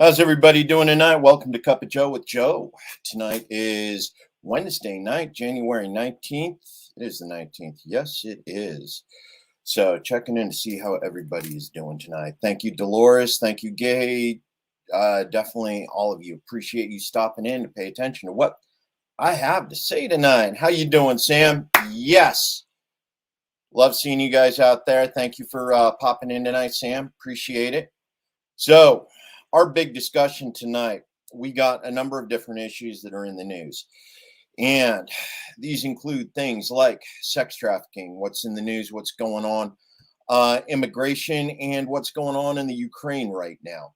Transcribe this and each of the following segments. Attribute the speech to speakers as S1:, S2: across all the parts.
S1: How's everybody doing tonight? Welcome to Cup of Joe with Joe. Tonight is Wednesday night, January 19th. It is the 19th. Yes, it is. So checking in to see how everybody is doing tonight. Thank you, Dolores. Thank you, Gay. Definitely all of you. Appreciate you stopping in to pay attention to what I have to say tonight. How you doing, Sam? Yes. Love seeing you guys out there. Thank you for popping in tonight, Sam. Appreciate it. So, our big discussion tonight, we got a number of different issues that are in the news. And these include things like sex trafficking, what's in the news, what's going on, immigration, and what's going on in the Ukraine right now.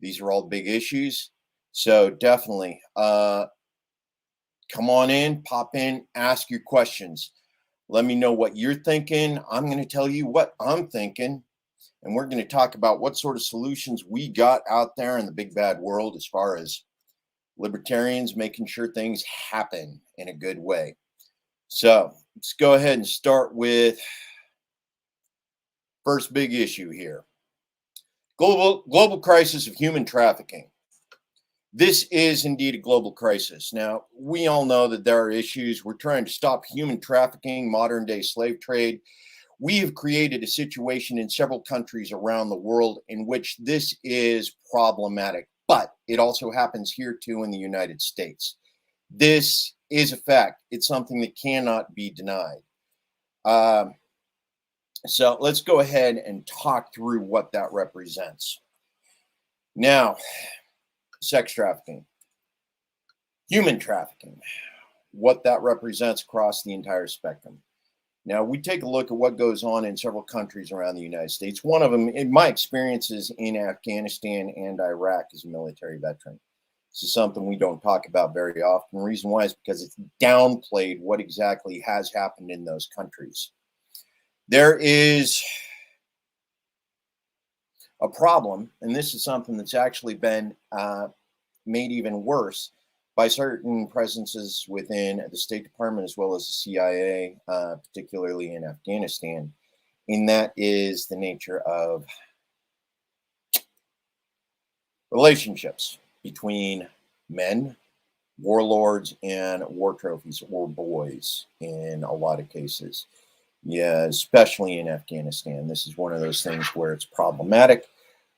S1: These are all big issues. So, definitely come on in, pop in, ask your questions. Let me know what you're thinking. I'm going to tell you what I'm thinking. And we're going to talk about what sort of solutions we got out there in the big bad world as far as libertarians making sure things happen in a good way. So let's go ahead and start with first big issue here. Global crisis of human trafficking. This is indeed a global crisis. Now, we all know that there are issues. We're trying to stop human trafficking, modern day slave trade. We have created a situation in several countries around the world in which this is problematic, but it also happens here too in the United States. This is a fact. It's something that cannot be denied. So let's go ahead and talk through what that represents. Now, sex trafficking, human trafficking, what that represents across the entire spectrum. Now, we take a look at what goes on in several countries around the United States. One of them, in my experiences in Afghanistan and Iraq as a military veteran. This is something we don't talk about very often. The reason why is because it's downplayed what exactly has happened in those countries. There is a problem, and this is something that's actually been made even worse by certain presences within the State Department as well as the CIA, particularly in Afghanistan. And that is the nature of relationships between men, warlords, and war trophies, or boys in a lot of cases. Yeah, especially in Afghanistan. This is one of those things where it's problematic.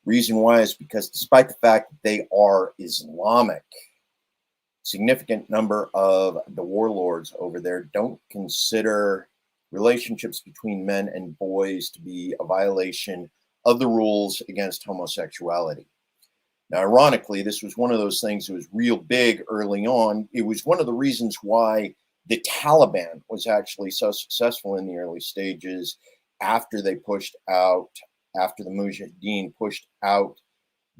S1: Reason why is because despite the fact that they are Islamic, significant number of the warlords over there don't consider relationships between men and boys to be a violation of the rules against homosexuality. Now, ironically, this was one of those things that was real big early on. It was one of the reasons why the Taliban was actually so successful in the early stages after they pushed out, after the Mujahideen pushed out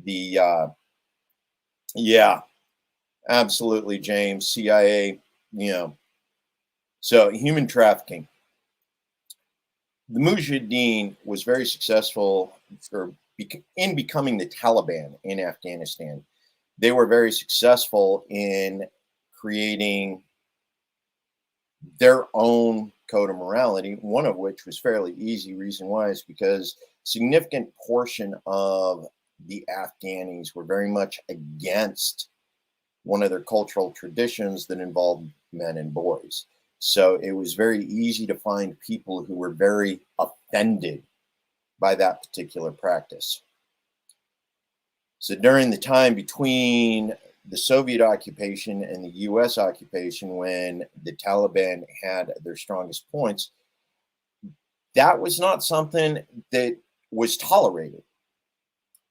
S1: the, absolutely, James. CIA, So human trafficking. The Mujahideen was very successful in becoming the Taliban in Afghanistan. They were very successful in creating their own code of morality, one of which was fairly easy. Reason why is because significant portion of the Afghanis were very much against one of their cultural traditions that involved men and boys. So it was very easy to find people who were very offended by that particular practice. So during the time between the Soviet occupation and the US occupation, when the Taliban had their strongest points, that was not something that was tolerated.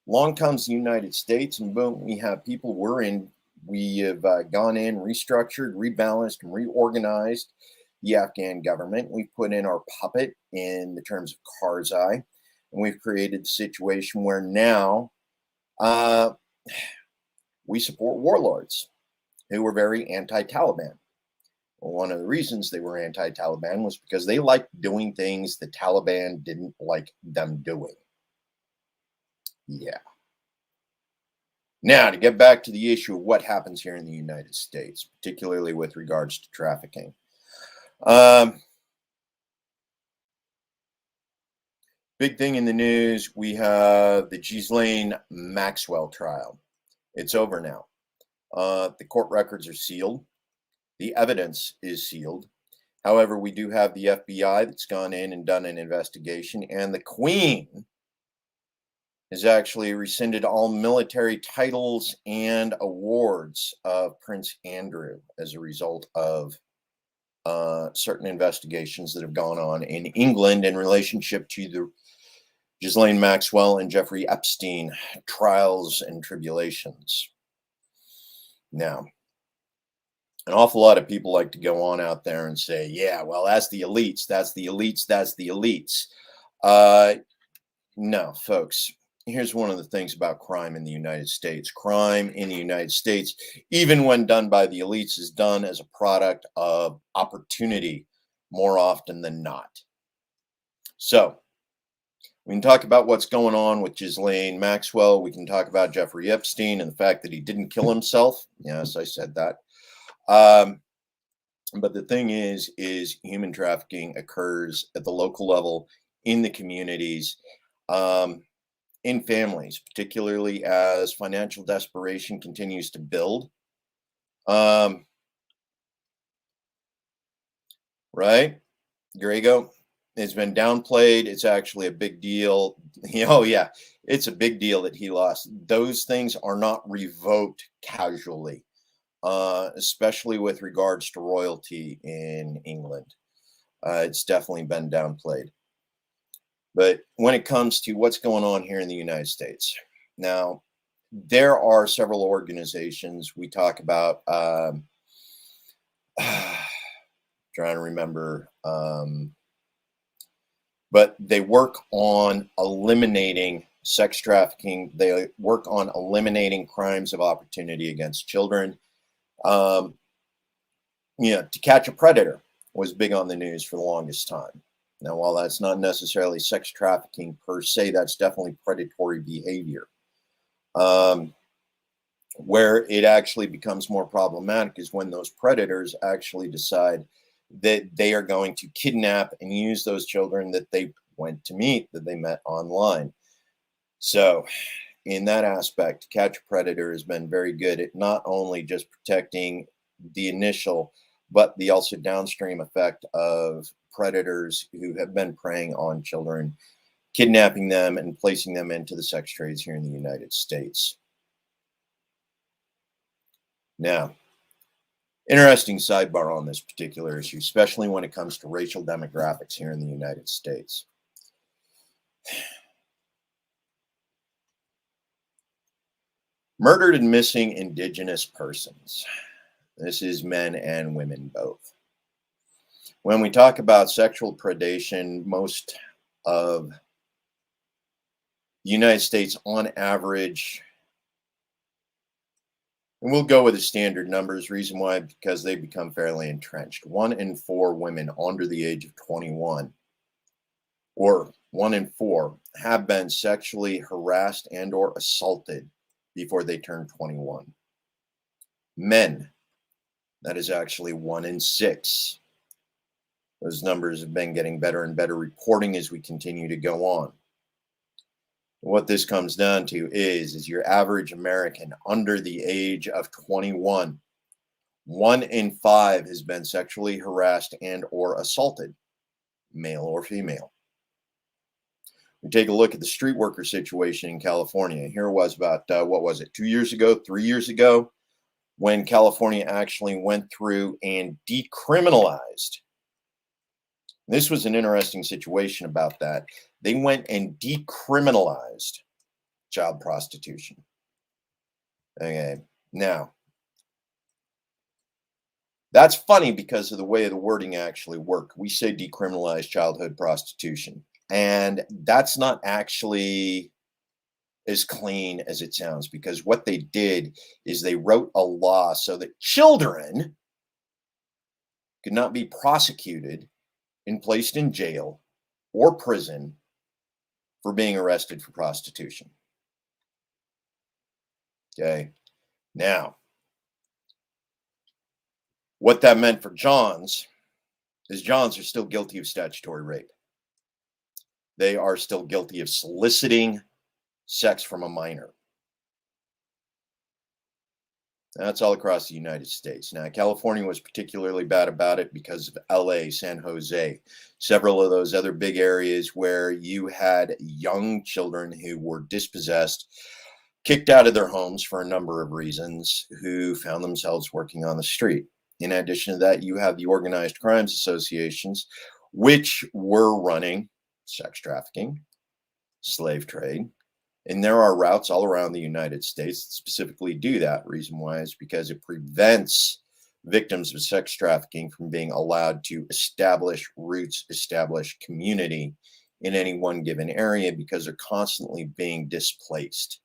S1: Along comes the United States, and boom, we have people we have gone in, restructured, rebalanced, and reorganized the Afghan government. We've put in our puppet in the terms of Karzai, and we've created a situation where now we support warlords who were very anti-Taliban. Well, one of the reasons they were anti-Taliban was because they liked doing things the Taliban didn't like them doing. Yeah. Now, to get back to the issue of what happens here in the United States, particularly with regards to trafficking. Big thing in the news, we have the Ghislaine Maxwell trial. It's over now. The court records are sealed. The evidence is sealed. However, we do have the FBI that's gone in and done an investigation, and the Queen has actually rescinded all military titles and awards of Prince Andrew as a result of certain investigations that have gone on in England in relationship to the Ghislaine Maxwell and Jeffrey Epstein trials and tribulations. Now, an awful lot of people like to go on out there and say, yeah, well, that's the elites, that's the elites, that's the elites. No, folks, here's one of the things about crime in the United States. Crime in the United States, even when done by the elites, is done as a product of opportunity more often than not. So, we can talk about what's going on with Ghislaine Maxwell. We can talk about Jeffrey Epstein and the fact that he didn't kill himself. Yes, I said that. But the thing is human trafficking occurs at the local level, in the communities, in families, particularly as financial desperation continues to build. Right? Grego, it's been downplayed. It's actually a big deal. Oh, yeah, it's a big deal that he lost. Those things are not revoked casually, especially with regards to royalty in England. It's definitely been downplayed. But when it comes to what's going on here in the United States, now, there are several organizations we talk about. Trying to remember, but they work on eliminating sex trafficking. They work on eliminating crimes of opportunity against children. To catch a predator was big on the news for the longest time. Now, while that's not necessarily sex trafficking per se, that's definitely predatory behavior. Where it actually becomes more problematic is when those predators actually decide that they are going to kidnap and use those children that they went to meet, that they met online. So, in that aspect, Catch a Predator has been very good at not only just protecting the initial, but the also downstream effect of predators who have been preying on children, kidnapping them and placing them into the sex trades here in the United States. Now, interesting sidebar on this particular issue, especially when it comes to racial demographics here in the United States. Murdered and missing Indigenous persons. This is men and women both. When we talk about sexual predation, most of the United States on average, and we'll go with the standard numbers. Reason why? Because they become fairly entrenched. 1 in 4 women under the age of 21, or 1 in 4, have been sexually harassed and or assaulted before they turn 21. Men, that is actually 1 in 6. Those numbers have been getting better and better reporting as we continue to go on. What this comes down to is your average American under the age of 21, 1 in 5 has been sexually harassed and or assaulted, male or female. We take a look at the street worker situation in California. Here it was about, 2 years ago, 3 years ago, when California actually went through and decriminalized. This was an interesting situation about that. They went and decriminalized child prostitution. Okay, now, that's funny because of the way the wording actually worked. We say decriminalize childhood prostitution, and that's not actually as clean as it sounds, because what they did is they wrote a law so that children could not be prosecuted and placed in jail or prison for being arrested for prostitution. Okay. Now, what that meant for Johns is Johns are still guilty of statutory rape. They are still guilty of soliciting sex from a minor. That's all across the United States. Now, California was particularly bad about it because of LA, San Jose, several of those other big areas where you had young children who were dispossessed, kicked out of their homes for a number of reasons, who found themselves working on the street. In addition to that, you have the organized crimes associations, which were running sex trafficking, slave trade, and there are routes all around the United States that specifically do that. Reason why is because it prevents victims of sex trafficking from being allowed to establish roots, establish community in any one given area because they're constantly being displaced.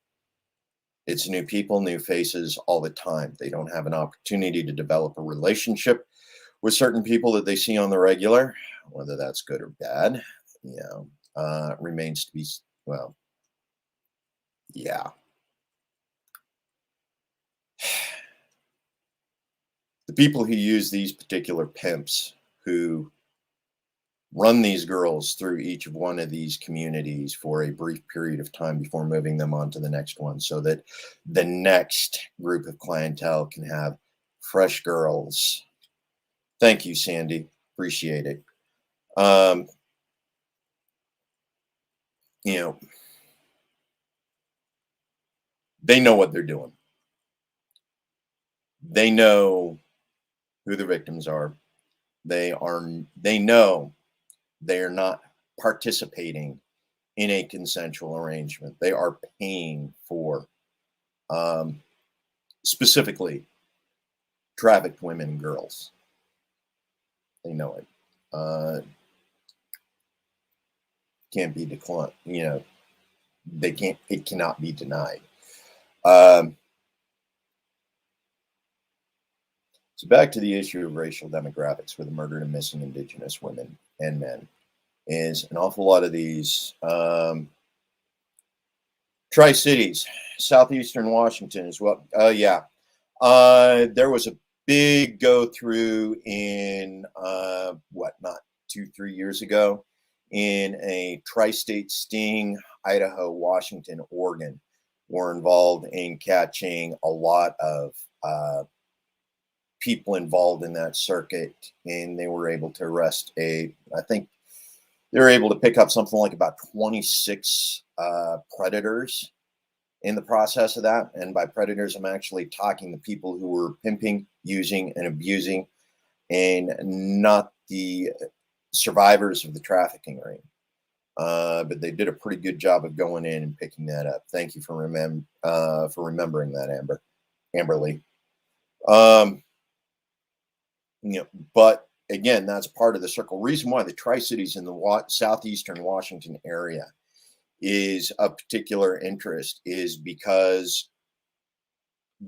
S1: It's new people, new faces all the time. They don't have an opportunity to develop a relationship with certain people that they see on the regular, whether that's good or bad, remains to be, well, yeah. The people who use these particular pimps who run these girls through each of one of these communities for a brief period of time before moving them on to the next one so that the next group of clientele can have fresh girls. Thank you, Sandy. Appreciate it. You know, they know what they're doing. They know who the victims are. They know they are not participating in a consensual arrangement. They are paying for specifically trafficked women and girls. They know it. Can't be declined. They can't. It cannot be denied. So back to the issue of racial demographics for the murdered and missing Indigenous women and men is an awful lot of these Tri-Cities, southeastern Washington as well. Yeah. There was a big go through in not 2-3 years ago in a tri-state sting. Idaho, Washington, Oregon were involved in catching a lot of people involved in that circuit, and they were able to arrest I think they were able to pick up something like about 26 predators in the process of that. And by predators, I'm actually talking the people who were pimping, using, and abusing, and not the survivors of the trafficking ring. But they did a pretty good job of going in and picking that up. Thank you for remembering that, Amberly. But again, that's part of the circle. Reason why the Tri-Cities in the southeastern Washington area is of particular interest is because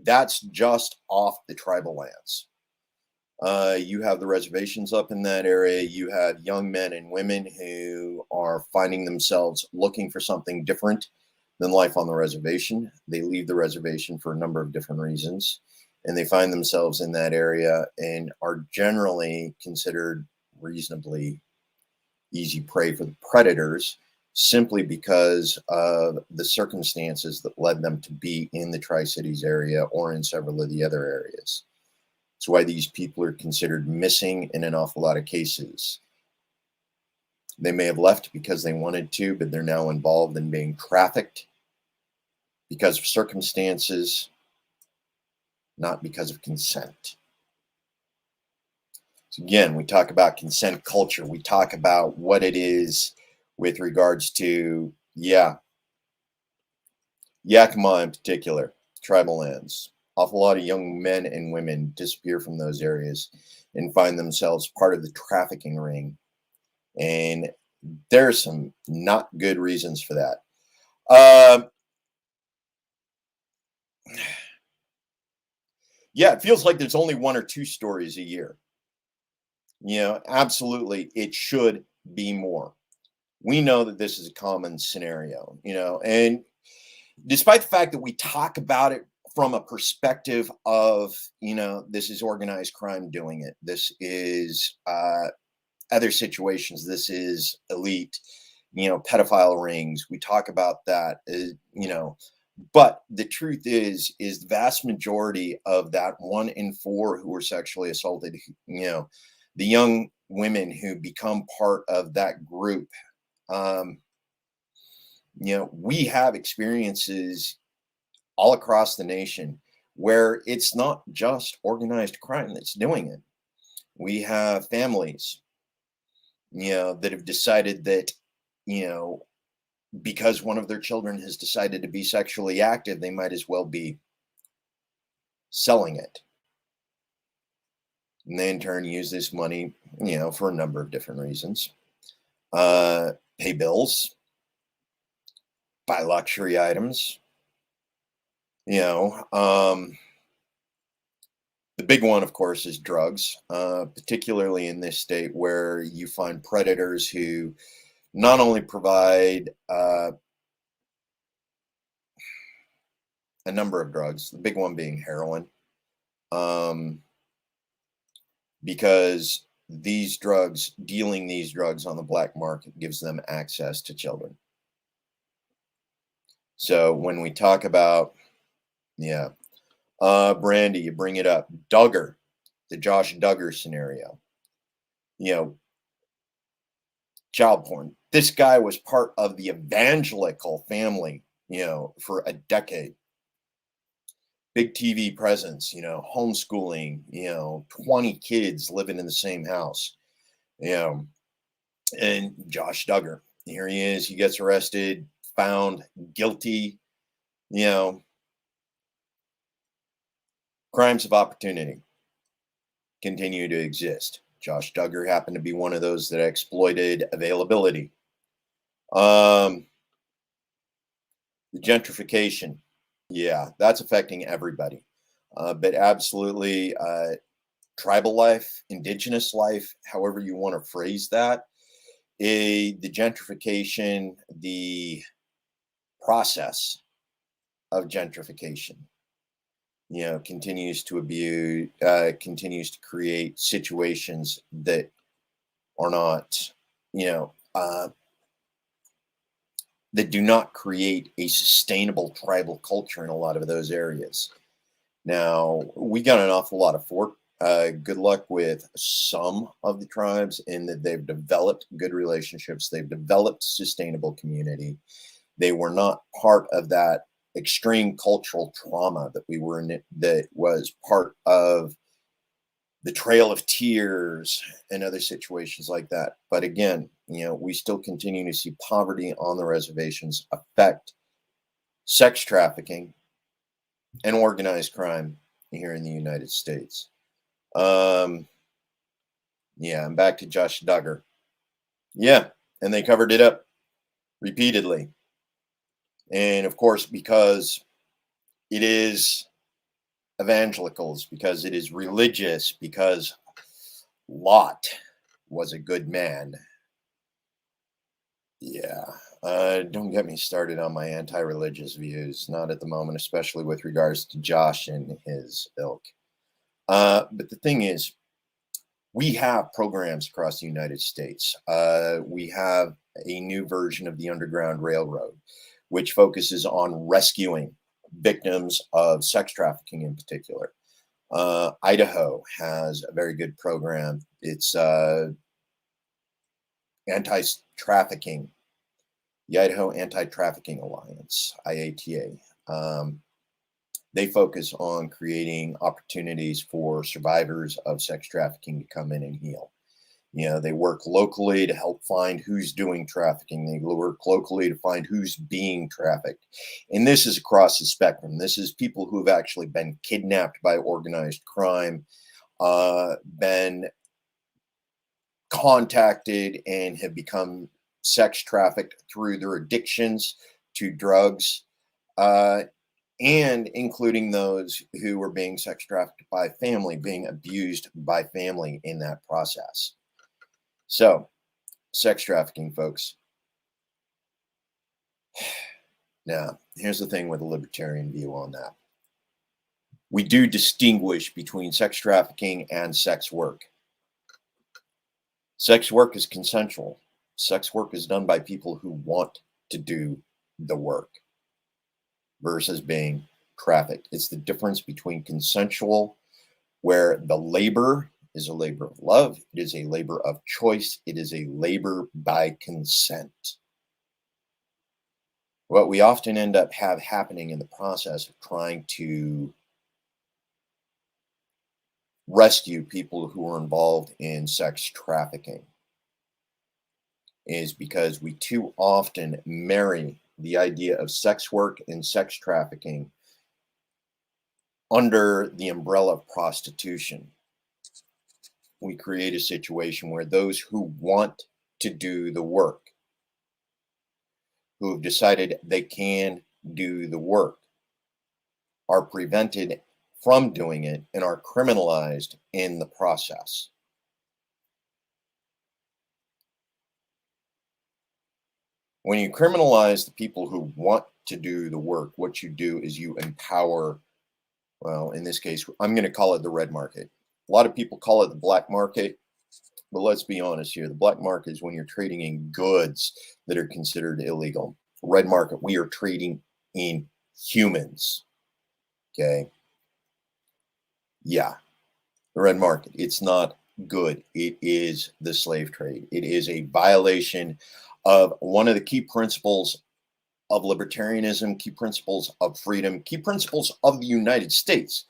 S1: that's just off the tribal lands. You have the reservations up in that area. You have young men and women who are finding themselves looking for something different than life on the reservation. They leave the reservation for a number of different reasons, and they find themselves in that area and are generally considered reasonably easy prey for the predators simply because of the circumstances that led them to be in the Tri-Cities area or in several of the other areas. It's why these people are considered missing in an awful lot of cases. They may have left because they wanted to, but they're now involved in being trafficked because of circumstances, not because of consent. So again, we talk about consent culture. We talk about what it is with regards to, Yakima in particular, tribal lands. Awful lot of young men and women disappear from those areas and find themselves part of the trafficking ring. And there's some not good reasons for that. It feels like there's only 1 or 2 stories a year. Absolutely, it should be more. We know that this is a common scenario, and despite the fact that we talk about it from a perspective of, this is organized crime doing it. This is other situations. This is elite, pedophile rings. We talk about that, But the truth is the vast majority of that 1 in 4 who were sexually assaulted, the young women who become part of that group, um, we have experiences all across the nation where it's not just organized crime that's doing it. We have families, that have decided that, you know, because one of their children has decided to be sexually active, they might as well be selling it. And they in turn use this money, for a number of different reasons. Pay bills, buy luxury items, you know. The big one, of course, is drugs, particularly in this state where you find predators who not only provide a number of drugs, the big one being heroin, um, because dealing these drugs on the black market gives them access to children. So when we talk about, yeah, Brandy, you bring it up, Duggar, the Josh Duggar scenario, you know, child porn. This guy was part of the evangelical family, for a decade. Big TV presence, homeschooling, 20 kids living in the same house, you know, and Josh Duggar. Here he is. He gets arrested, found guilty, you know, crimes of opportunity continue to exist. Josh Duggar happened to be one of those that exploited availability. Um, the gentrification, yeah, that's affecting everybody. But absolutely, tribal life, indigenous life, however you want to phrase that, the gentrification, the process of gentrification, continues to create situations that are not, you know, uh, that do not create a sustainable tribal culture in a lot of those areas. Now, we got an awful lot of good luck with some of the tribes in that they've developed good relationships, they've developed sustainable community. They were not part of that extreme cultural trauma that we were in, that was part of the Trail of Tears and other situations like that. But again, we still continue to see poverty on the reservations affect sex trafficking and organized crime here in the United States. Um, yeah, I'm back to Josh Duggar. Yeah, and they covered it up repeatedly. And of course, because it is evangelicals, because it is religious, because Lot was a good man. Yeah. Don't get me started on my anti-religious views, not at the moment, especially with regards to Josh and his ilk. But the thing is, we have programs across the United States. We have a new version of the Underground Railroad, which focuses on rescuing victims of sex trafficking in particular. Idaho has a very good program. It's anti-trafficking, the Idaho Anti-Trafficking Alliance, IATA. They focus on creating opportunities for survivors of sex trafficking to come in and heal. They work locally to help find who's doing trafficking. They work locally to find who's being trafficked. And this is across the spectrum. This is people who have actually been kidnapped by organized crime, been contacted and have become sex trafficked through their addictions to drugs, and including those who were being sex trafficked by family, being abused by family in that process. So, sex trafficking, folks. Now, here's the thing with a libertarian view on that. We do distinguish between sex trafficking and sex work. Sex work is consensual. Sex work is done by people who want to do the work. versus being trafficked. It's the difference between consensual, where the labor is a labor of love, it is a labor of choice, it is a labor by consent. What we often end up happening in the process of trying to rescue people who are involved in sex trafficking is because we too often marry the idea of sex work and sex trafficking under the umbrella of prostitution. We create a situation where those who want to do the work, who have decided they can do the work, are prevented from doing it and are criminalized in the process. When you criminalize the people who want to do the work, what you do is you empower, well, in this case, I'm going to call it the red market. A lot of people call it the black market, but let's be honest here. The black market is when you're trading in goods that are considered illegal. Red market, we are trading in humans. Okay. Yeah. The red market, it's not good. It is the slave trade. It is a violation of one of the key principles of libertarianism, key principles of freedom, key principles of the United States,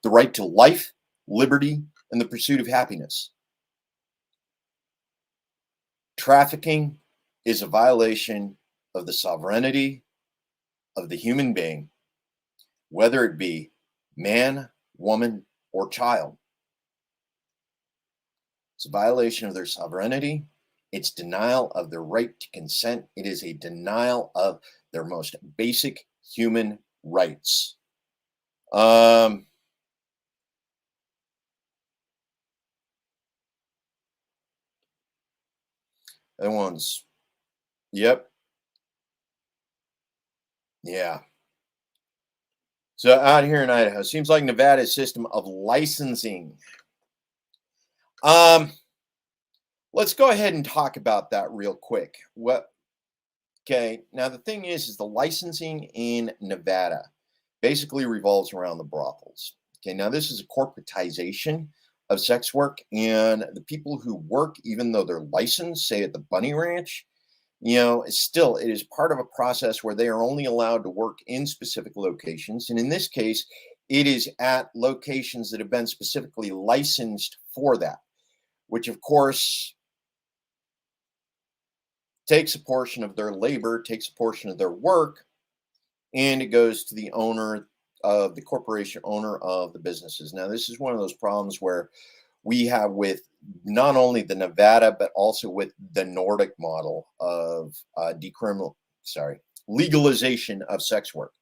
S1: the right to life, liberty, and the pursuit of happiness. Trafficking is a violation of the sovereignty of the human being, whether it be man, woman, or child. It's a violation of their sovereignty. It's denial of their right to consent. It is a denial of their most basic human rights. That one's, yep, yeah. So out here in Idaho, seems like Nevada's system of licensing. Um, let's go ahead and talk about that real quick. What? Okay. Now the thing is the licensing in Nevada basically revolves around the brothels. Okay. Now this is a corporatization of sex work, and the people who work, even though they're licensed, say at the Bunny Ranch, still it is part of a process where they are only allowed to work in specific locations. And in this case, it is at locations that have been specifically licensed for that, which of course takes a portion of their labor, takes a portion of their work, and it goes to the owner of the corporation, owner of the businesses. Now, this is one of those problems where we have with not only the Nevada, but also with the Nordic model of legalization of sex work.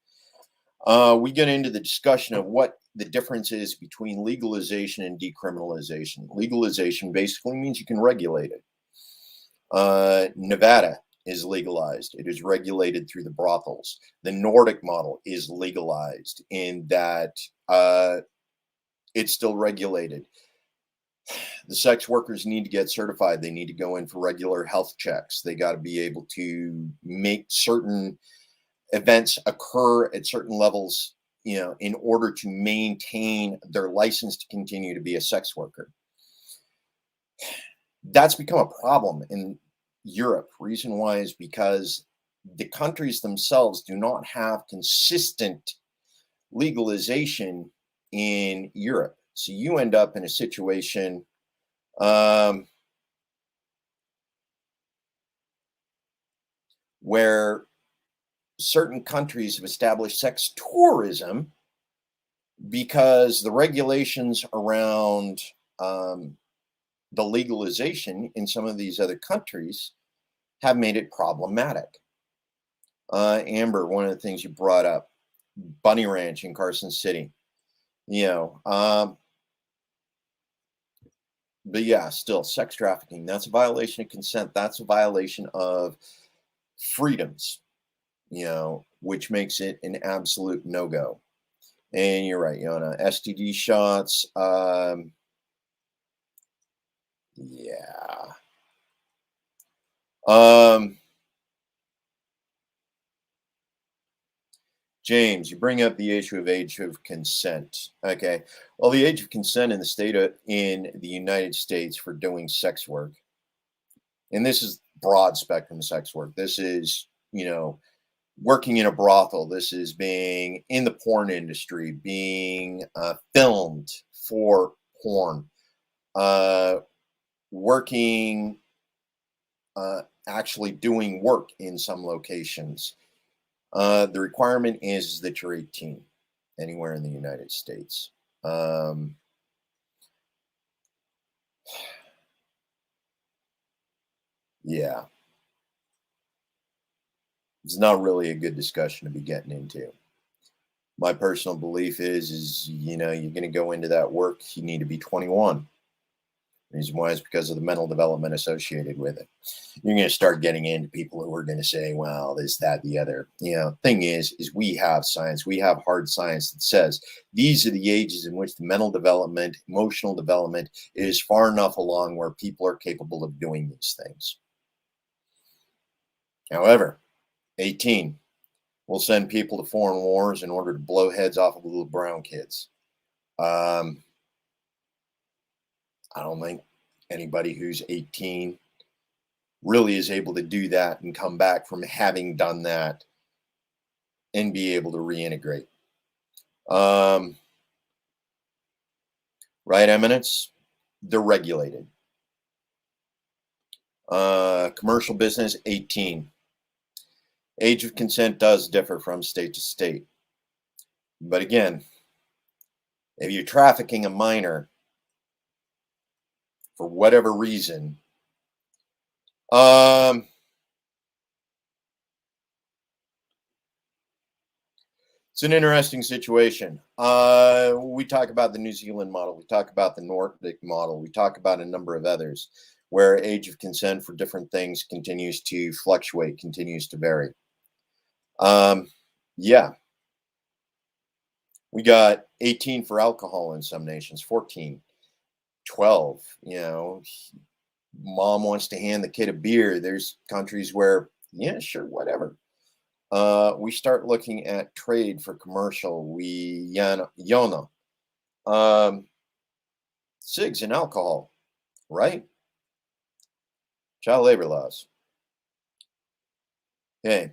S1: We get into the discussion of what the difference is between legalization and decriminalization. Legalization basically means you can regulate it. Nevada is legalized. It is regulated through the brothels. The Nordic model is legalized in that it's still regulated. The sex workers need to get certified. They need to go in for regular health checks. They got to be able to make certain events occur at certain levels, in order to maintain their license to continue to be a sex worker. That's become a problem in Europe. Reason why is because the countries themselves do not have consistent legalization in Europe. So you end up in a situation where certain countries have established sex tourism because the regulations around the legalization in some of these other countries have made it problematic. Amber, one of the things you brought up, Bunny Ranch in Carson City, but yeah, still sex trafficking, that's a violation of consent. That's a violation of freedoms, which makes it an absolute no-go. And you're right, Yona, STD shots, yeah. James, you bring up the issue of age of consent. Okay. Well, the age of consent in the United States for doing sex work, and this is broad spectrum sex work. This is, working in a brothel. This is being in the porn industry, being filmed for porn, uh, working, actually doing work in some locations. The requirement is that you're 18 anywhere in the United States. Yeah, it's not really a good discussion to be getting into. My personal belief is you're going to go into that work, you need to be 21. The reason why is because of the mental development associated with it. You're going to start getting into people who are going to say, well, this, that, the other. Thing is we have science. We have hard science that says these are the ages in which the mental development, emotional development is far enough along where people are capable of doing these things. However, 18 will send people to foreign wars in order to blow heads off of little brown kids. I don't think anybody who's 18 really is able to do that and come back from having done that and be able to reintegrate. Right, Eminence? They're regulated. Commercial business, 18. Age of consent does differ from state to state. But again, if you're trafficking a minor for whatever reason, it's an interesting situation. We talk about the New Zealand model. We talk about the Nordic model. We talk about a number of others where age of consent for different things continues to fluctuate, continues to vary. Yeah. We got 18 for alcohol in some nations, 14, 12. Mom wants to hand the kid a beer. There's countries where, yeah, sure, whatever. We start looking at trade for commercial. Yona, cigs and alcohol, right? Child labor laws. Okay.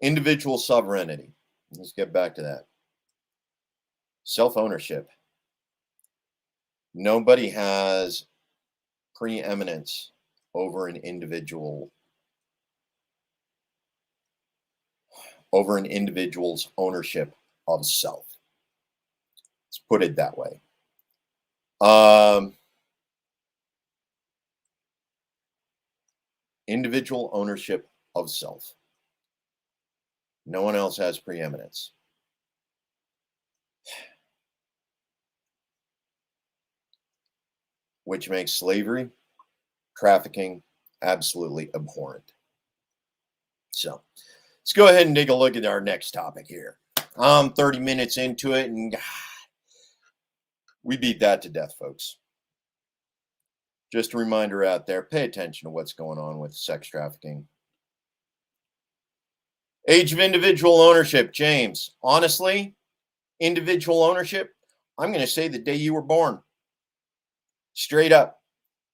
S1: Individual sovereignty. Let's get back to that. Self-ownership. Nobody has preeminence over an individual's ownership of self. Let's put it that way. Individual ownership of self. No one else has preeminence. Which makes slavery, trafficking, absolutely abhorrent. So let's go ahead and take a look at our next topic here. I'm 30 minutes into it, and we beat that to death, folks. Just a reminder out there, pay attention to what's going on with sex trafficking. Age of individual ownership, James. Honestly, individual ownership, I'm going to say the day you were born. Straight up.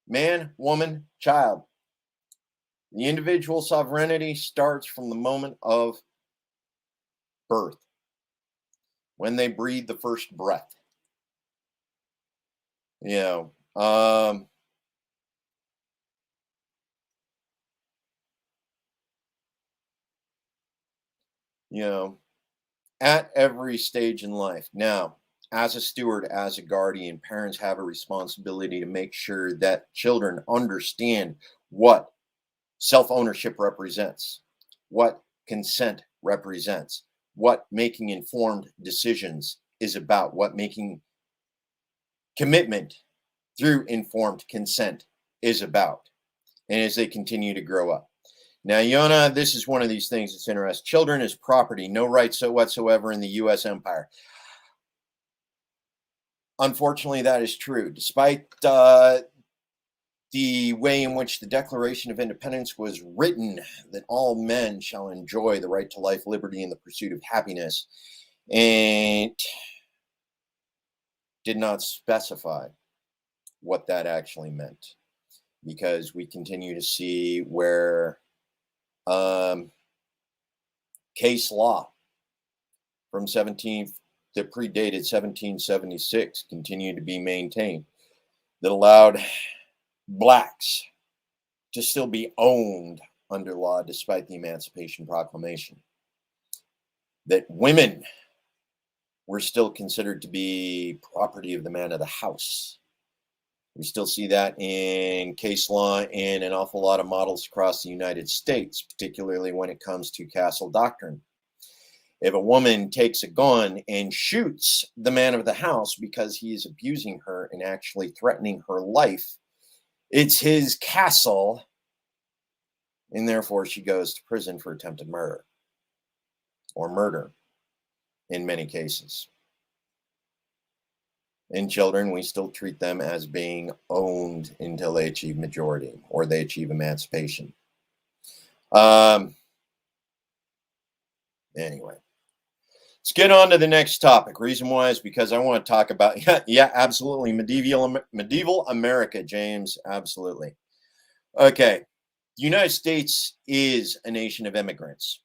S1: Man, woman, child. The individual sovereignty starts from the moment of birth, when they breathe the first breath. At every stage in life. Now, as a steward, as a guardian, parents have a responsibility to make sure that children understand what self-ownership represents, what consent represents, what making informed decisions is about, what making commitment through informed consent is about, and as they continue to grow up. Now, Yona, this is one of these things that's interesting. Children is property, no rights whatsoever in the U.S. empire. Unfortunately, that is true. Despite the way in which the Declaration of Independence was written, that all men shall enjoy the right to life, liberty, and the pursuit of happiness, and did not specify what that actually meant, because we continue to see where case law from 17th that predated 1776 continued to be maintained that allowed blacks to still be owned under law despite the Emancipation Proclamation, that women were still considered to be property of the man of the house. We still see that in case law in an awful lot of models across the United States, particularly when it comes to castle doctrine. If a woman takes a gun and shoots the man of the house because he is abusing her and actually threatening her life, it's his castle, and therefore she goes to prison for attempted murder or murder in many cases. In children, we still treat them as being owned until they achieve majority or they achieve emancipation. Anyway, let's get on to the next topic. Reason why is because I want to talk about, yeah, absolutely, medieval America, James, absolutely. Okay, the United States is a nation of immigrants.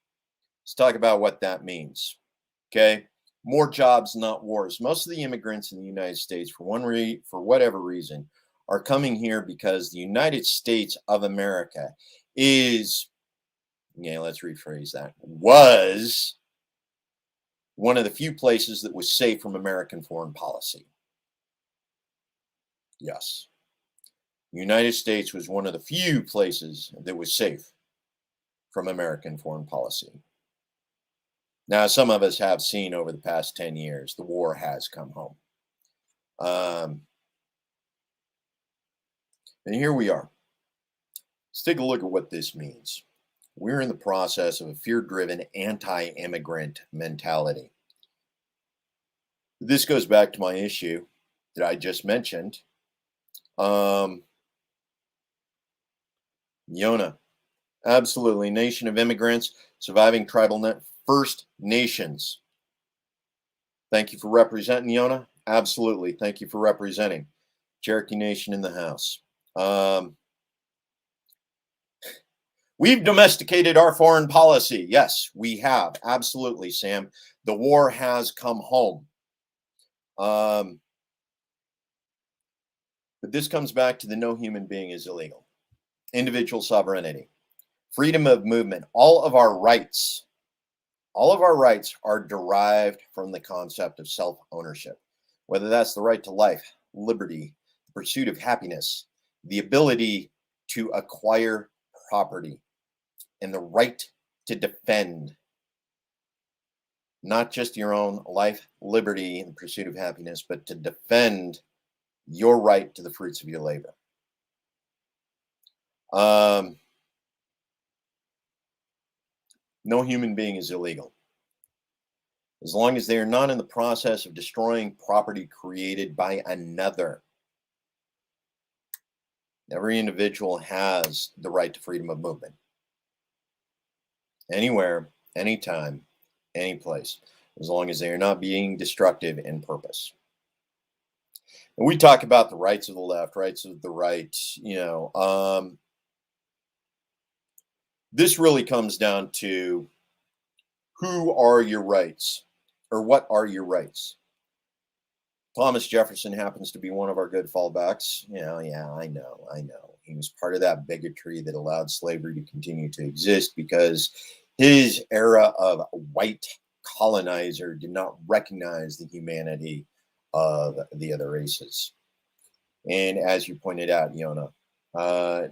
S1: Let's talk about what that means. Okay, more jobs, not wars. Most of the immigrants in the United States, for whatever reason, are coming here because the United States of America is, let's rephrase that, was one of the few places that was safe from American foreign policy. Yes. The United States was one of the few places that was safe from American foreign policy. Now, some of us have seen over the past 10 years, the war has come home. And here we are. Let's take a look at what this means. We're in the process of a fear-driven anti-immigrant mentality. This goes back to my issue that I just mentioned. Yona, absolutely, nation of immigrants, surviving tribal First Nations. Thank you for representing, Yona. Absolutely, thank you for representing. Cherokee Nation in the house. We've domesticated our foreign policy. Yes, we have. Absolutely, Sam. The war has come home. But this comes back to the no human being is illegal. Individual sovereignty, freedom of movement, all of our rights are derived from the concept of self-ownership, whether that's the right to life, liberty, the pursuit of happiness, the ability to acquire property, and the right to defend not just your own life, liberty, and pursuit of happiness, but to defend your right to the fruits of your labor. No human being is illegal, as long as they are not in the process of destroying property created by another. Every individual has the right to freedom of movement. Anywhere, anytime, any place, as long as they are not being destructive in purpose. And we talk about the rights of the left, rights of the right, this really comes down to who are your rights, or what are your rights? Thomas Jefferson happens to be one of our good fallbacks. Yeah, I know. He was part of that bigotry that allowed slavery to continue to exist because his era of white colonizer did not recognize the humanity of the other races. And as you pointed out, Yona,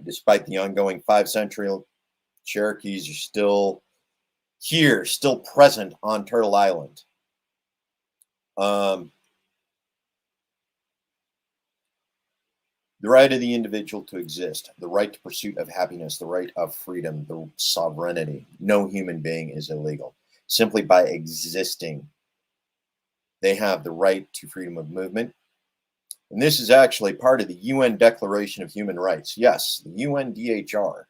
S1: despite the ongoing 5th-century, Cherokees are still here, still present on Turtle Island. The right of the individual to exist, the right to pursuit of happiness, the right of freedom, the sovereignty. No human being is illegal. Simply by existing, they have the right to freedom of movement, And this is actually part of the UN Declaration of Human Rights. Yes, the UNDHR,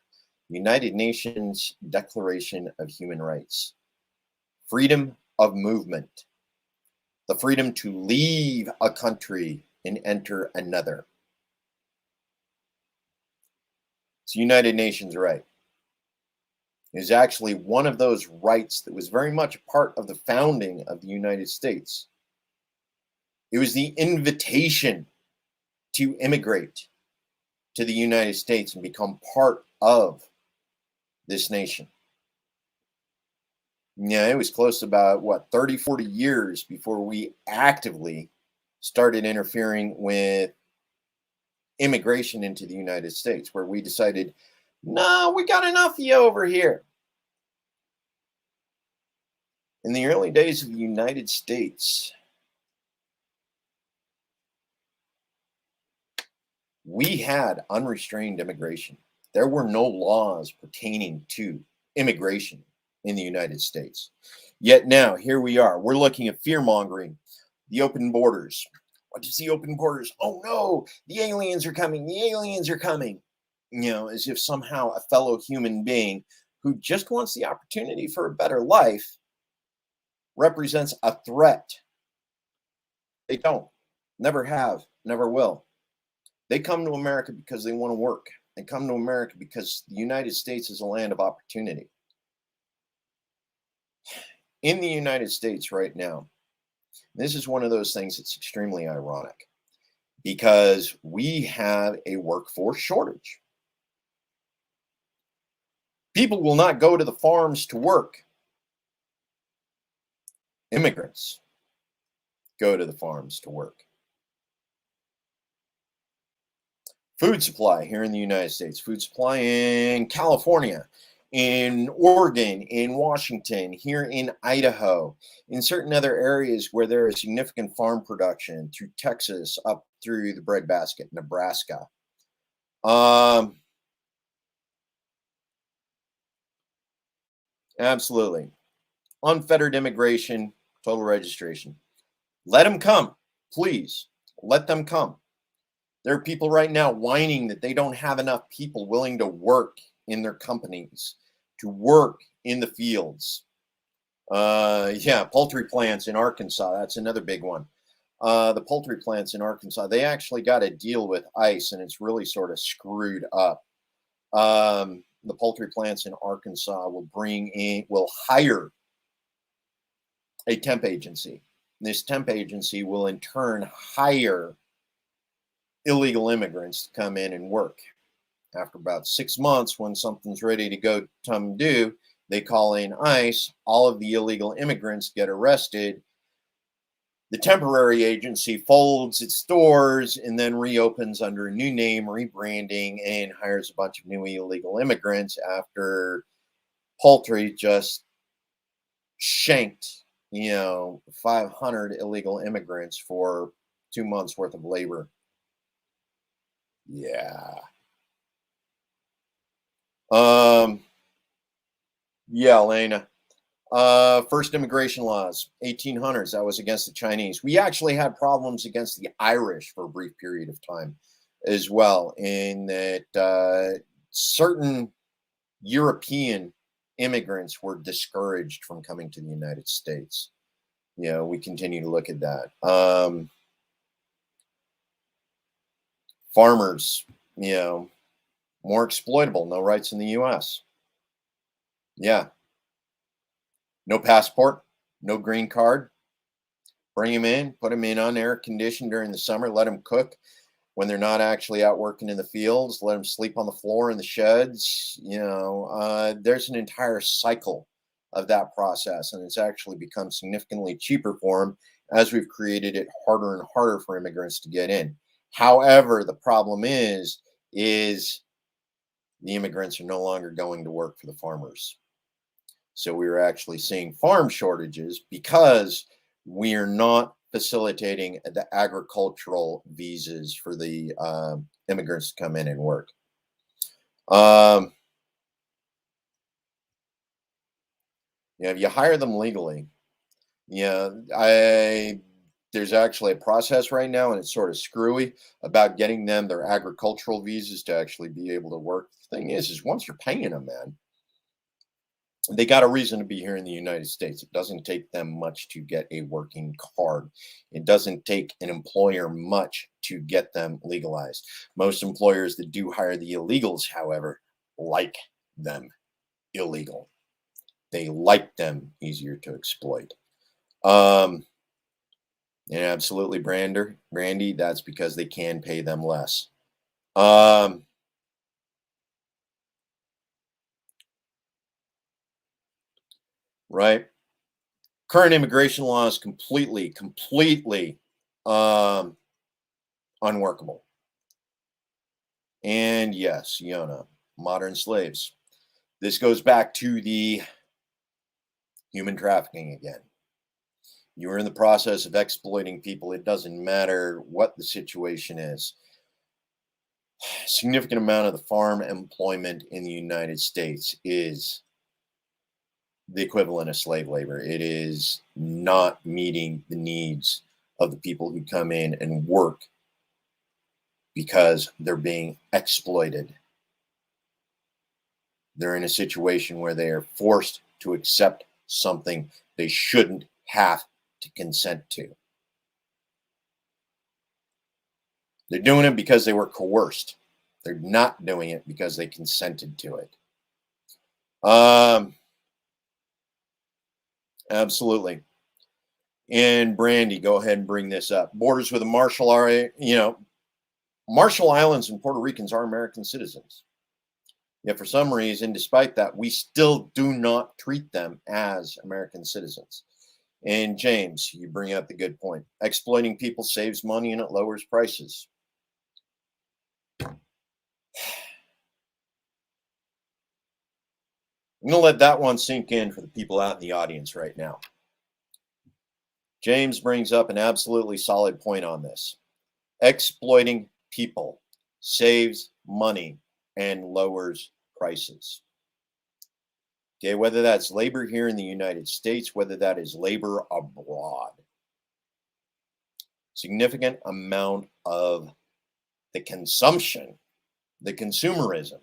S1: United Nations Declaration of Human Rights. Freedom of movement, the freedom to leave a country and enter another. It's a United Nations right. It is actually one of those rights that was very much a part of the founding of the United States. It was the invitation to immigrate to the United States and become part of this nation. Yeah, it was close to about, what, 30, 40 years before we actively started interfering with immigration into the United States, where we decided, no, we got enough of you over here. In the early days of the United States, we had unrestrained immigration. There were no laws pertaining to immigration in the United States. Yet now, here we are. We're looking at fear mongering, the open borders. What is the open borders? Oh no, the aliens are coming. The aliens are coming. You know, as if somehow a fellow human being who just wants the opportunity for a better life represents a threat. They don't. Never have. Never will. They come to America because they want to work. They come to America because the United States is a land of opportunity. In the United States right now, this is one of those things that's extremely ironic because we have a workforce shortage. People will not go to the farms to work. Immigrants go to the farms to work. Food supply here in the United States, food supply in California, in Oregon, in Washington, here in Idaho, in certain other areas where there is significant farm production, through Texas up through the breadbasket, Nebraska. Absolutely. Unfettered immigration, total registration. Let them come, please. Let them come. There are people right now whining that they don't have enough people willing to work in their companies, to work in the fields. Yeah, poultry plants in Arkansas. That's another big one. The poultry plants in Arkansas, they actually got a deal with ICE, and it's really sort of screwed up. The poultry plants in Arkansas will hire a temp agency. This temp agency will in turn hire illegal immigrants to come in and work. After about 6 months, when something's ready to go come due, they call in ICE. All of the illegal immigrants get arrested. The temporary agency folds its doors and then reopens under a new name, rebranding, and hires a bunch of new illegal immigrants after poultry just shanked, 500 illegal immigrants for 2 months worth of labor. Yeah. Yeah, Elena. First immigration laws, 1800s. That was against the Chinese. We actually had problems against the Irish for a brief period of time as well, in that certain European immigrants were discouraged from coming to the United States. We continue to look at that. Farmers, more exploitable, no rights in the U.S. Yeah. No passport, no green card. Bring them in, put them in air conditioned during the summer, let them cook when they're not actually out working in the fields, let them sleep on the floor in the sheds. There's an entire cycle of that process, and it's actually become significantly cheaper for them as we've created it harder and harder for immigrants to get in. However, the problem is the immigrants are no longer going to work for the farmers. So we are actually seeing farm shortages because we are not facilitating the agricultural visas for the immigrants to come in and work. If you hire them legally, There's actually a process right now, and it's sort of screwy about getting them their agricultural visas to actually be able to work. The thing is once you're paying them, man, they got a reason to be here in the United States. It doesn't take them much to get a working card. It doesn't take an employer much to get them legalized. Most employers that do hire the illegals, however, like them illegal. They like them easier to exploit. Um, and absolutely, Brandy, that's because they can pay them less. Um, right. Current immigration law is completely um, unworkable. And yes, Yona, modern slaves. This goes back to the human trafficking again. You're in the process of exploiting people. It doesn't matter what the situation is. Significant amount of the farm employment in the United States is the equivalent of slave labor. It is not meeting the needs of the people who come in and work because they're being exploited. They're in a situation where they are forced to accept something they shouldn't have to consent to. They're doing it because they were coerced. They're not doing it because they consented to it. Absolutely. And Brandy, go ahead and bring this up. Borders with the Marshall Marshall Islands and Puerto Ricans are American citizens. Yet for some reason, despite that, we still do not treat them as American citizens. And James, you bring up the good point. Exploiting people saves money and it lowers prices. I'm going to let that one sink in for the people out in the audience right now. James brings up an absolutely solid point on this. Exploiting people saves money and lowers prices. Okay, whether that's labor here in the United States, whether that is labor abroad. Significant amount of the consumption, the consumerism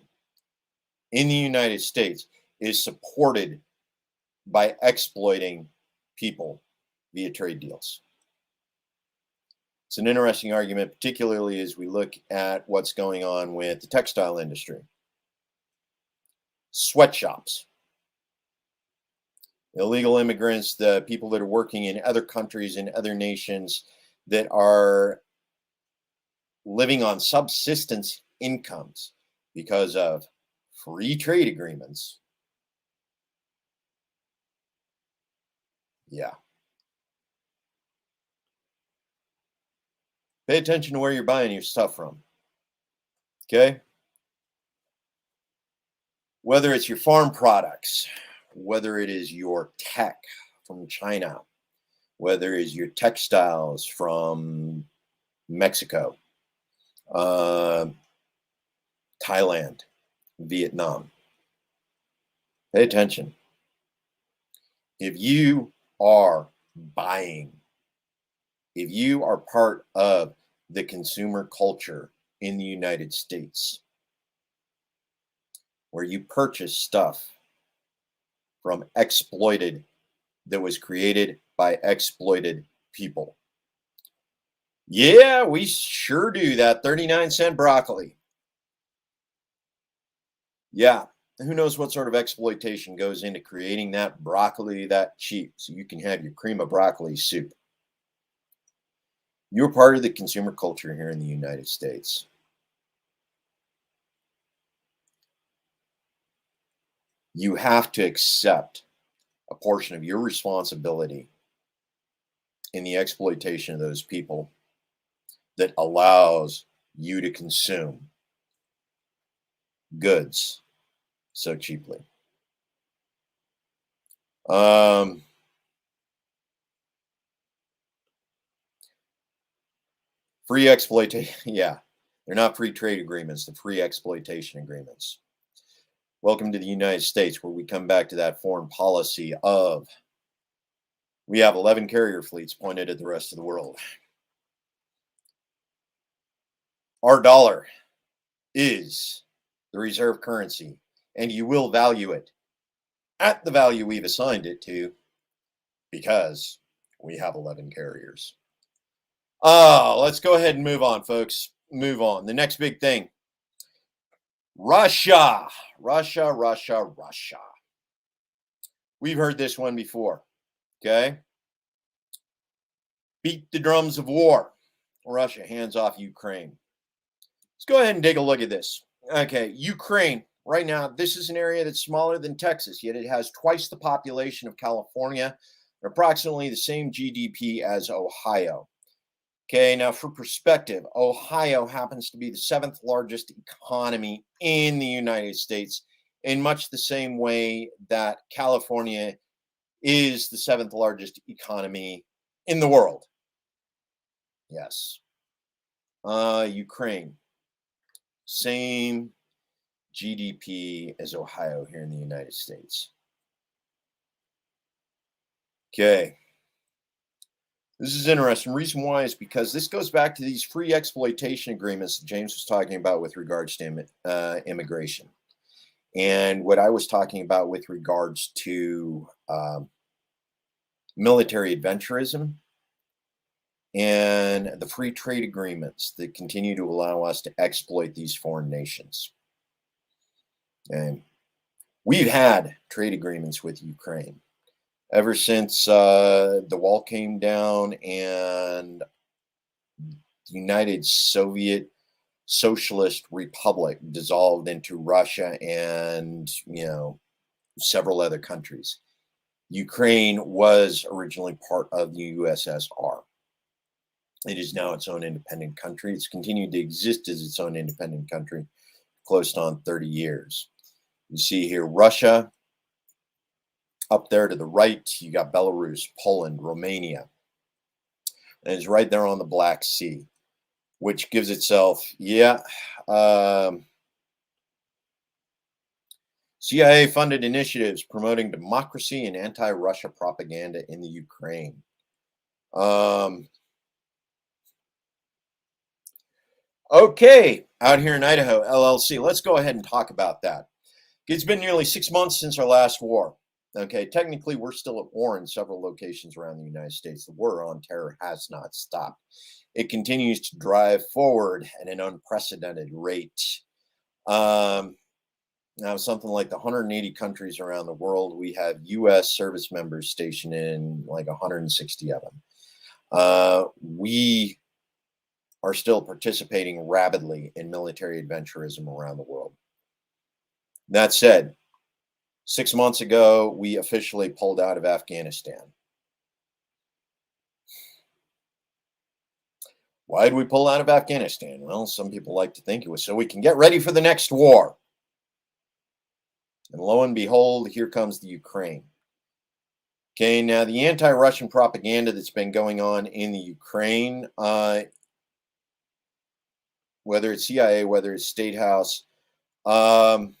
S1: in the United States is supported by exploiting people via trade deals. It's an interesting argument, particularly as we look at what's going on with the textile industry. Sweatshops. Illegal immigrants, the people that are working in other countries, in other nations that are living on subsistence incomes because of free trade agreements. Yeah. Pay attention to where you're buying your stuff from. Okay? Whether it's your farm products, whether it is your tech from China, whether it is your textiles from Mexico, Thailand, Vietnam. Pay attention. If you are buying, if you are part of the consumer culture in the United States, where you purchase stuff from exploited, that was created by exploited people. Yeah, we sure do that 39-cent broccoli. Yeah, who knows what sort of exploitation goes into creating that broccoli that cheap so you can have your cream of broccoli soup. You're part of the consumer culture here in the United States. You have to accept a portion of your responsibility in the exploitation of those people that allows you to consume goods so cheaply. Free exploitation. Yeah, they're not free trade agreements, they're free exploitation agreements. Welcome to the United States, where we come back to that foreign policy of We have 11 carrier fleets pointed at the rest of the world. Our dollar is the reserve currency, and you will value it at the value we've assigned it to because we have 11 carriers. Let's go ahead and move on, folks. Move on. The next big thing. Russia. We've heard this one before. Okay. Beat the drums of war. Russia hands off Ukraine. Let's go ahead and take a look at this. Okay. Ukraine. Right now, this is an area that's smaller than Texas, yet it has twice the population of California, and approximately the same GDP as Ohio. Okay, now for perspective, Ohio happens to be the 7th largest economy in the United States, in much the same way that California is the 7th largest economy in the world. Yes. Ukraine, same GDP as Ohio here in the United States. Okay. This is interesting. Reason why is because this goes back to these free exploitation agreements that James was talking about with regards to immigration. And what I was talking about with regards to military adventurism and the free trade agreements that continue to allow us to exploit these foreign nations. And we've had trade agreements with Ukraine ever since the wall came down and the United Soviet Socialist Republic dissolved into Russia and, several other countries. Ukraine was originally part of the USSR. It is now its own independent country. It's continued to exist as its own independent country close on 30 years. You see here Russia. Up there to the right, you got Belarus, Poland, Romania. And it's right there on the Black Sea, which gives itself, CIA-funded initiatives promoting democracy and anti-Russia propaganda in the Ukraine. Okay, out here in Idaho, LLC. Let's go ahead and talk about that. It's been nearly 6 months since our last war. Okay, technically, we're still at war in several locations around the United States. The war on terror has not stopped. It continues to drive forward at an unprecedented rate. Now, something like the 180 countries around the world, we have U.S. service members stationed in like 160 of them. We are still participating rapidly in military adventurism around the world. That said, 6 months ago, we officially pulled out of Afghanistan. Why did we pull out of Afghanistan? Well, some people like to think it was so we can get ready for the next war. And lo and behold, here comes the Ukraine. Okay, now the anti-Russian propaganda that's been going on in the Ukraine, whether it's CIA, whether it's State House, problems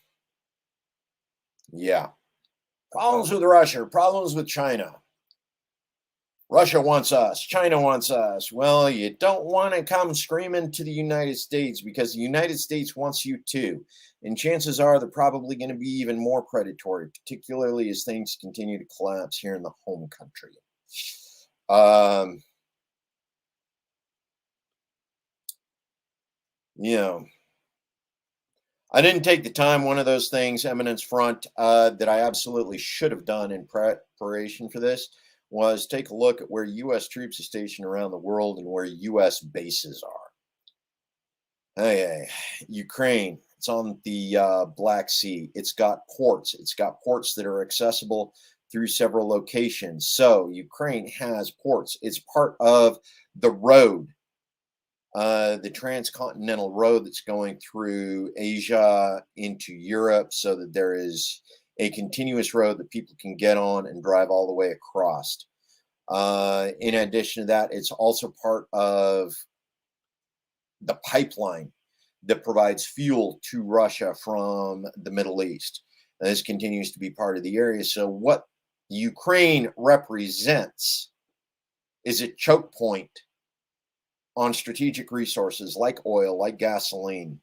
S1: with Russia, problems with China. Russia wants us, China wants us. Well, you don't want to come screaming to the United States because the United States wants you too. And chances are they're probably going to be even more predatory, particularly as things continue to collapse here in the home country. I didn't take the time, one of those things, Eminence Front, that I absolutely should have done in preparation for this was take a look at where U.S. troops are stationed around the world and where U.S. bases are. Okay, Ukraine, it's on the Black Sea. It's got ports. It's got ports that are accessible through several locations. So Ukraine has ports. It's part of the road, the transcontinental road that's going through Asia into Europe, so that there is a continuous road that people can get on and drive all the way across. In addition to that, it's also part of the pipeline that provides fuel to Russia from the Middle East. And this continues to be part of the area. So what Ukraine represents is a choke point on strategic resources like oil, like gasoline,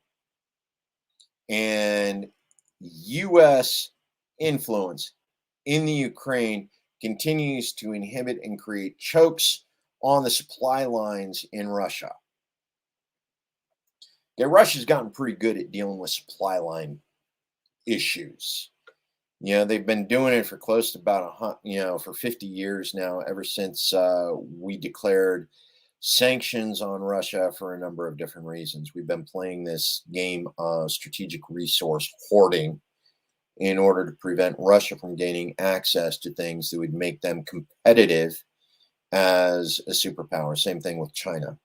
S1: and U.S. influence in the Ukraine continues to inhibit and create chokes on the supply lines in Russia. Yeah, Russia's gotten pretty good at dealing with supply line issues. They've been doing it for close to about for 50 years now, ever since we declared sanctions on Russia for a number of different reasons. We've been playing this game of strategic resource hoarding in order to prevent Russia from gaining access to things that would make them competitive as a superpower. Same thing with China.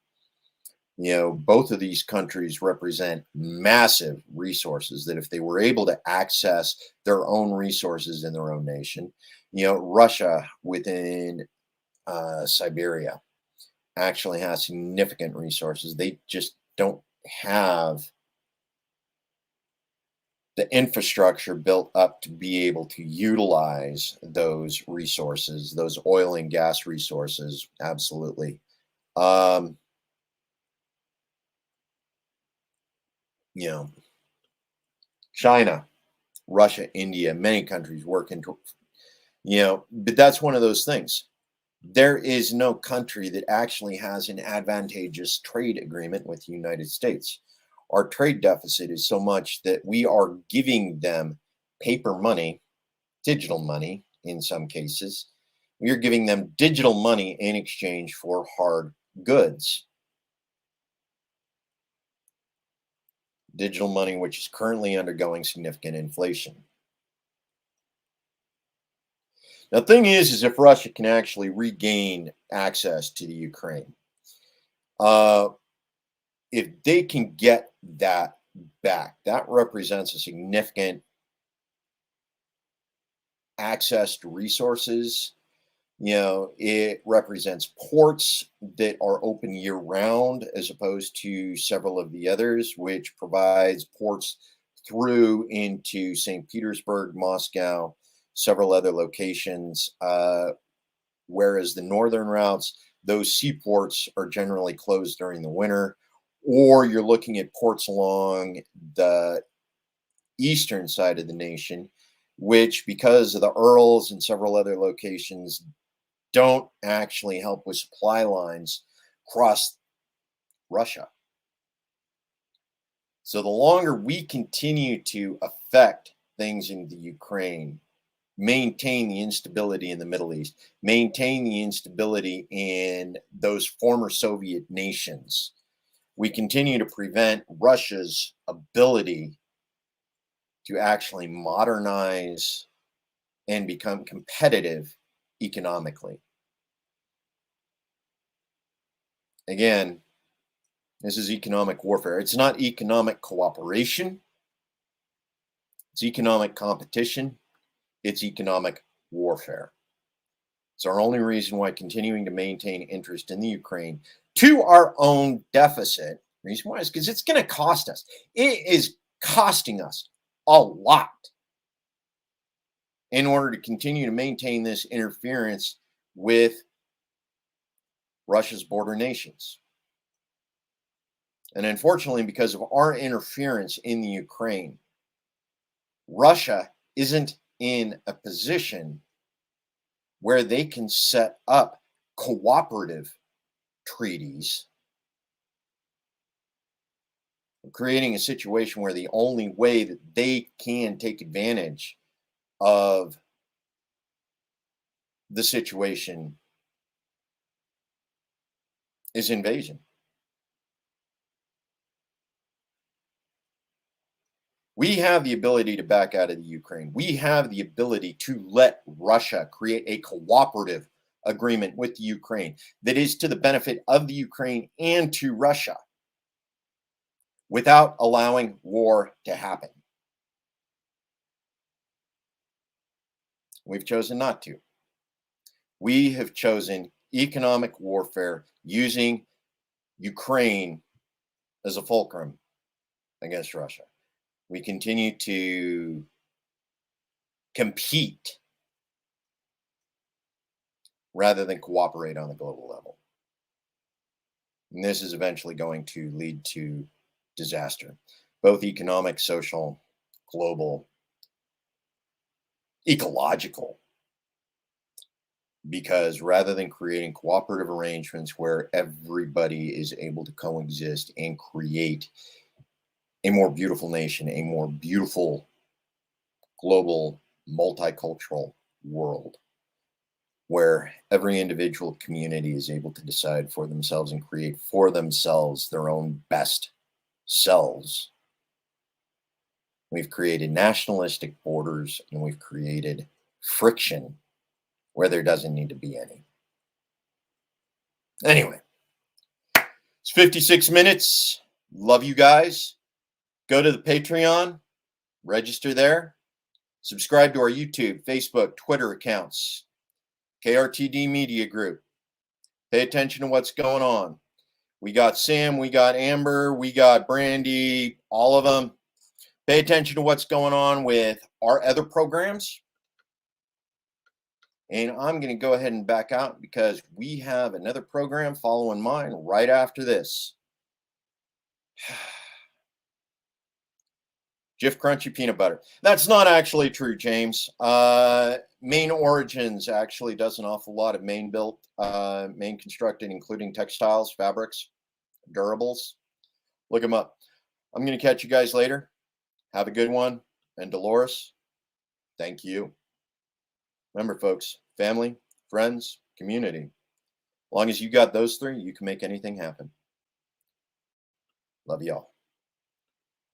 S1: Both of these countries represent massive resources that if they were able to access their own resources in their own nation, Russia within Siberia actually has significant resources. They just don't have the infrastructure built up to be able to utilize those resources, those oil and gas resources. Absolutely. Um, you know, China, Russia, India, many countries work into, but that's one of those things. There is no country that actually has an advantageous trade agreement with the United States. Our trade deficit is so much that we are giving them paper money, digital money in some cases. We are giving them digital money in exchange for hard goods. Digital money, which is currently undergoing significant inflation. Now, the thing is if Russia can actually regain access to the Ukraine, uh, if they can get that back, that represents a significant access to resources. It represents ports that are open year round as opposed to several of the others, which provides ports through into St. Petersburg, Moscow, several other locations. Whereas the northern routes, those seaports are generally closed during the winter, or you're looking at ports along the eastern side of the nation, which, because of the Urals and several other locations, don't actually help with supply lines across Russia. So the longer we continue to affect things in the Ukraine, maintain the instability in the Middle East, maintain the instability in those former Soviet nations, we continue to prevent Russia's ability to actually modernize and become competitive economically. Again, this is economic warfare. It's not economic cooperation, it's economic competition, it's economic warfare. It's our only reason why continuing to maintain interest in the Ukraine to our own deficit. Reason why is because it's going to cost us. It is costing us a lot in order to continue to maintain this interference with Russia's border nations. And unfortunately, because of our interference in the Ukraine, Russia isn't in a position where they can set up cooperative treaties, creating a situation where the only way that they can take advantage of the situation is invasion. We have the ability to back out of the Ukraine. We have the ability to let Russia create a cooperative agreement with the Ukraine that is to the benefit of the Ukraine and to Russia without allowing war to happen. We've chosen not to. We have chosen economic warfare using Ukraine as a fulcrum against Russia. We continue to compete rather than cooperate on the global level. And this is eventually going to lead to disaster, both economic, social, global, ecological, because rather than creating cooperative arrangements where everybody is able to coexist and create a more beautiful nation, a more beautiful global multicultural world where every individual community is able to decide for themselves and create for themselves their own best selves. We've created nationalistic borders and we've created friction where there doesn't need to be any. Anyway, it's 56 minutes. Love you guys. Go to the Patreon, register there, subscribe to our YouTube, Facebook, Twitter accounts, KRTD Media Group. Pay attention to what's going on. We got Sam, we got Amber, we got Brandy, all of them. Pay attention to what's going on with our other programs. And I'm going to go ahead and back out because we have another program following mine right after this. Jif Crunchy Peanut Butter. That's not actually true, James. Maine Origins actually does an awful lot of Maine built, Maine constructed, including textiles, fabrics, durables. Look them up. I'm going to catch you guys later. Have a good one. And Dolores, thank you. Remember, folks, family, friends, community. As long as you got those three, you can make anything happen. Love y'all.